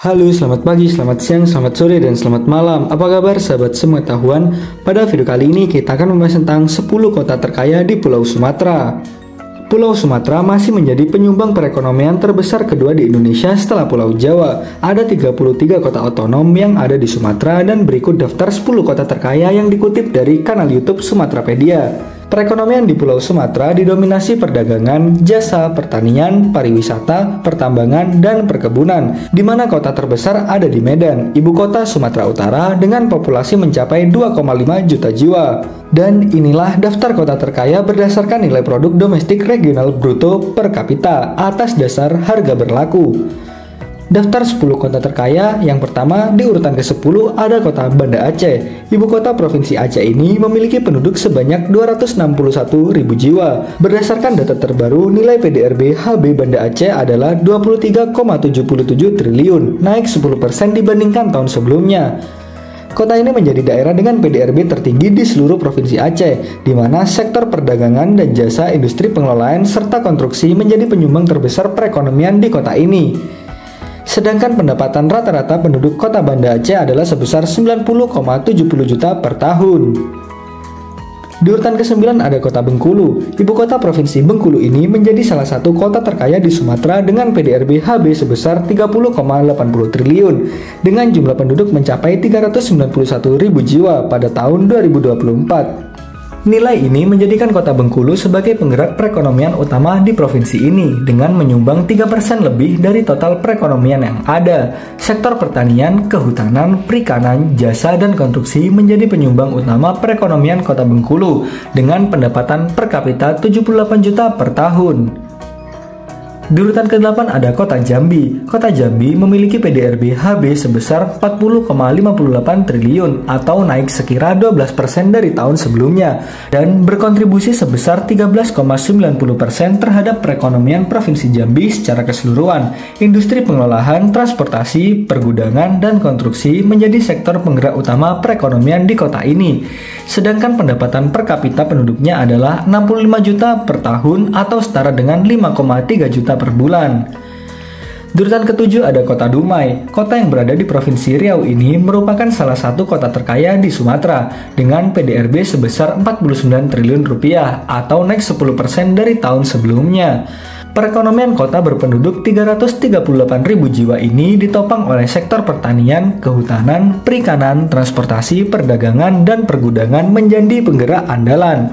Halo, selamat pagi, selamat siang, selamat sore, dan selamat malam. Apa kabar sahabat sepengetahuan? Pada video kali ini kita akan membahas tentang 10 kota terkaya di Pulau Sumatera. Pulau Sumatera masih menjadi penyumbang perekonomian terbesar kedua di Indonesia setelah Pulau Jawa. Ada 33 kota otonom yang ada di Sumatera dan berikut daftar 10 kota terkaya yang dikutip dari kanal YouTube Sumaterapedia. Perekonomian di Pulau Sumatera didominasi perdagangan, jasa, pertanian, pariwisata, pertambangan, dan perkebunan, di mana kota terbesar ada di Medan, ibu kota Sumatera Utara dengan populasi mencapai 2,5 juta jiwa. Dan inilah daftar kota terkaya berdasarkan nilai produk domestik regional bruto per kapita atas dasar harga berlaku. Daftar 10 kota terkaya, yang pertama di urutan ke-10 ada kota Banda Aceh. Ibu kota Provinsi Aceh ini memiliki penduduk sebanyak 261.000 jiwa. Berdasarkan data terbaru, nilai PDRB HB Banda Aceh adalah 23,77 triliun, naik 10% dibandingkan tahun sebelumnya. Kota ini menjadi daerah dengan PDRB tertinggi di seluruh Provinsi Aceh, di mana sektor perdagangan dan jasa, industri pengelolaan, serta konstruksi menjadi penyumbang terbesar perekonomian di kota ini. Sedangkan pendapatan rata-rata penduduk kota Banda Aceh adalah sebesar 90,70 juta per tahun. Di urutan ke-9 ada kota Bengkulu. Ibu kota Provinsi Bengkulu ini menjadi salah satu kota terkaya di Sumatera dengan PDRB HB sebesar 30,80 triliun, dengan jumlah penduduk mencapai 391.000 jiwa pada tahun 2024. Nilai ini menjadikan kota Bengkulu sebagai penggerak perekonomian utama di provinsi ini dengan menyumbang 3% lebih dari total perekonomian yang ada. Sektor pertanian, kehutanan, perikanan, jasa, dan konstruksi menjadi penyumbang utama perekonomian kota Bengkulu dengan pendapatan per kapita 78 juta per tahun. Di urutan ke-8 ada kota Jambi. Kota Jambi memiliki PDRB HB sebesar 40,58 triliun atau naik sekira 12% dari tahun sebelumnya dan berkontribusi sebesar 13,90% terhadap perekonomian Provinsi Jambi secara keseluruhan. Industri pengolahan, transportasi, pergudangan, dan konstruksi menjadi sektor penggerak utama perekonomian di kota ini. Sedangkan pendapatan per kapita penduduknya adalah 65 juta per tahun atau setara dengan 5,3 juta per bulan. Di urutan ke-7 ada kota Dumai. Kota yang berada di Provinsi Riau ini merupakan salah satu kota terkaya di Sumatera dengan PDRB sebesar 49 triliun rupiah atau naik 10% dari tahun sebelumnya. Perekonomian kota berpenduduk 338.000 jiwa ini ditopang oleh sektor pertanian, kehutanan, perikanan, transportasi, perdagangan, dan pergudangan menjadi penggerak andalan.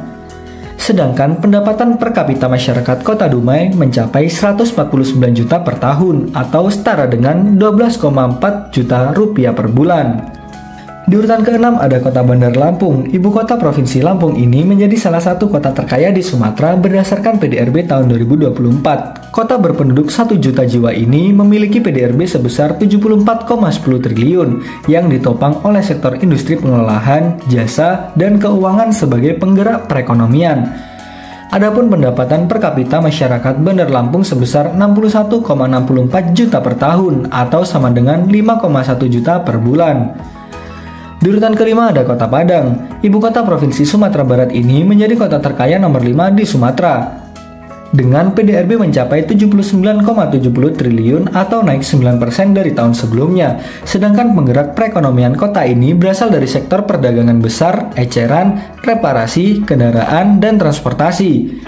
Sedangkan pendapatan per kapita masyarakat kota Dumai mencapai 149 juta per tahun atau setara dengan 12,4 juta rupiah per bulan. Di urutan ke-6 ada kota Bandar Lampung. Ibu kota Provinsi Lampung ini menjadi salah satu kota terkaya di Sumatera berdasarkan PDRB tahun 2024. Kota berpenduduk 1 juta jiwa ini memiliki PDRB sebesar 74,10 triliun yang ditopang oleh sektor industri pengolahan, jasa, dan keuangan sebagai penggerak perekonomian. Adapun pendapatan per kapita masyarakat Bandar Lampung sebesar 61,64 juta per tahun atau sama dengan 5,1 juta per bulan. Di urutan ke-5 ada kota Padang. Ibu kota Provinsi Sumatera Barat ini menjadi kota terkaya nomor 5 di Sumatera dengan PDRB mencapai 79,70 triliun atau naik 9% dari tahun sebelumnya. Sedangkan penggerak perekonomian kota ini berasal dari sektor perdagangan besar, eceran, reparasi, kendaraan, dan transportasi.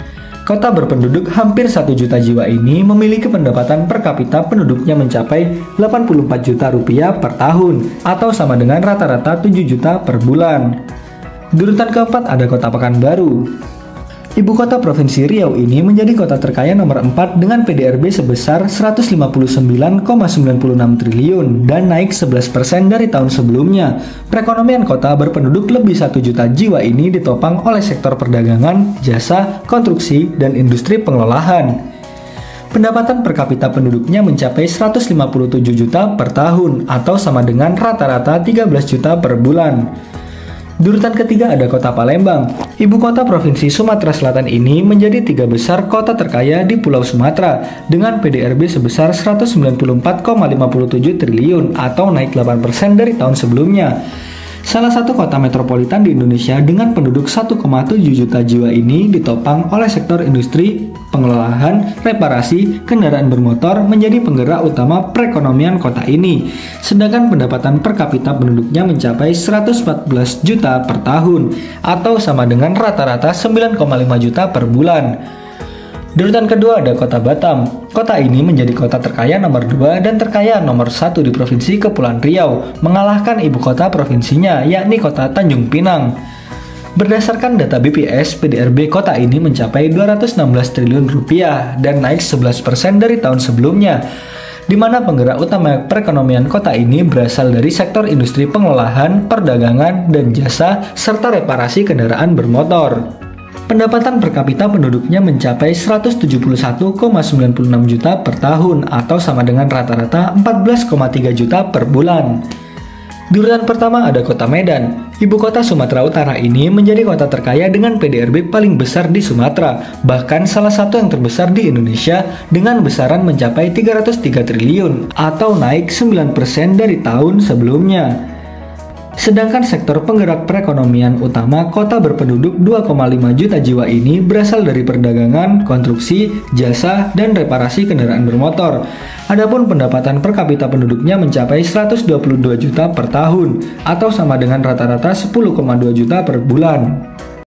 Kota berpenduduk hampir 1 juta jiwa ini memiliki pendapatan per kapita penduduknya mencapai 84 juta rupiah per tahun atau sama dengan rata-rata 7 juta per bulan. Di urutan ke-4 ada kota Pekanbaru. Ibu kota Provinsi Riau ini menjadi kota terkaya nomor 4 dengan PDRB sebesar 159,96 triliun dan naik 11% dari tahun sebelumnya. Perekonomian kota berpenduduk lebih 1 juta jiwa ini ditopang oleh sektor perdagangan, jasa, konstruksi, dan industri pengolahan. Pendapatan per kapita penduduknya mencapai 157 juta per tahun atau sama dengan rata-rata 13 juta per bulan. Di urutan ketiga ada kota Palembang. Ibu kota Provinsi Sumatera Selatan ini menjadi 3 besar kota terkaya di Pulau Sumatera dengan PDRB sebesar 194,57 triliun atau naik 8% dari tahun sebelumnya. Salah satu kota metropolitan di Indonesia dengan penduduk 1,7 juta jiwa ini ditopang oleh sektor industri, pengelolaan, reparasi, kendaraan bermotor menjadi penggerak utama perekonomian kota ini. Sedangkan pendapatan per kapita penduduknya mencapai 114 juta per tahun atau sama dengan rata-rata 9,5 juta per bulan. Di urutan kedua ada kota Batam. Kota ini menjadi kota terkaya nomor 2 dan terkaya nomor 1 di Provinsi Kepulauan Riau, mengalahkan ibu kota provinsinya yakni kota Tanjung Pinang. Berdasarkan data BPS, PDRB kota ini mencapai 216 triliun rupiah dan naik 11% dari tahun sebelumnya, di mana penggerak utama perekonomian kota ini berasal dari sektor industri pengelolaan, perdagangan, dan jasa, serta reparasi kendaraan bermotor. Pendapatan per kapita penduduknya mencapai 171,96 juta per tahun atau sama dengan rata-rata 14,3 juta per bulan. Di urutan pertama ada kota Medan. Ibu kota Sumatera Utara ini menjadi kota terkaya dengan PDRB paling besar di Sumatera, bahkan salah satu yang terbesar di Indonesia dengan besaran mencapai 303 triliun atau naik 9% dari tahun sebelumnya. Sedangkan sektor penggerak perekonomian utama kota berpenduduk 2,5 juta jiwa ini berasal dari perdagangan, konstruksi, jasa, dan reparasi kendaraan bermotor. Adapun pendapatan per kapita penduduknya mencapai 122 juta per tahun atau sama dengan rata-rata 10,2 juta per bulan.